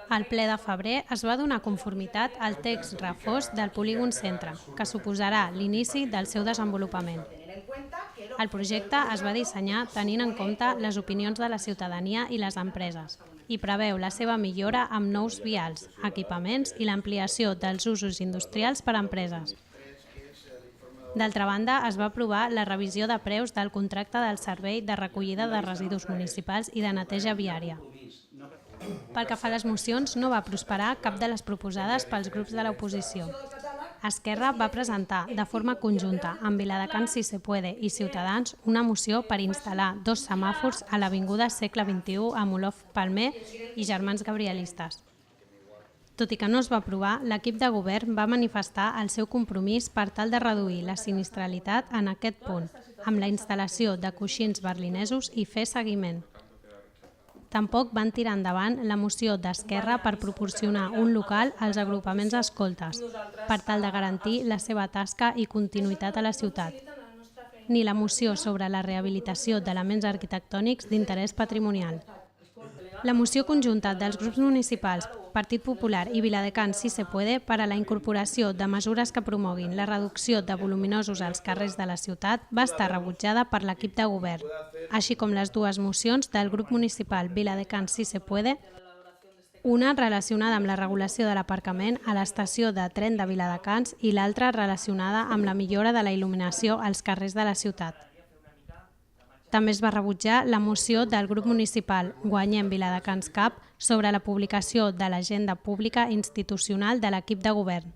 Al ple de febrer es va donar conformitat al text refós del Polígon Centre, que suposarà l'inici del seu desenvolupament. El projecte es va dissenyar tenint en compte les opinions de la ciutadania i les empreses i preveu la seva millora amb nous vials, equipaments i l'ampliació dels usos industrials per a empreses. D'altra banda, es va aprovar la revisió de preus del contracte del servei de recollida de residus municipals i de neteja viària. Pel que fa a les mocions, no va prosperar cap de les proposades pels grups de l'oposició. Esquerra va presentar de forma conjunta amb Viladecans Si Se Puede i Ciutadans una moció per instal·lar 2 semàfors a l'Avinguda Segle XXI amb Olof Palmer i Germans Gabrielistes. Tot i que no es va aprovar, l'equip de govern va manifestar el seu compromís per tal de reduir la sinistralitat en aquest punt, amb la instal·lació de coixins berlinesos i fer seguiment. Tampoc van tirar endavant la moció d'Esquerra per proporcionar un local als agrupaments escoltes, per tal de garantir la seva tasca i continuïtat a la ciutat, ni la moció sobre la rehabilitació d'elements arquitectònics d'interès patrimonial. La moció conjunta dels grups municipals, Partit Popular i Viladecans Si Se Puede per a la incorporació de mesures que promoguin la reducció de voluminosos als carrers de la ciutat va estar rebutjada per l'equip de govern, així com les 2 mocions del grup municipal Viladecans Si Se Puede, una relacionada amb la regulació de l'aparcament a l'estació de tren de Viladecans i l'altra relacionada amb la millora de la il·luminació als carrers de la ciutat. També es va rebutjar la moció del grup municipal Guanyem Viladecans Cap sobre la publicació de l'agenda pública institucional de l'equip de govern.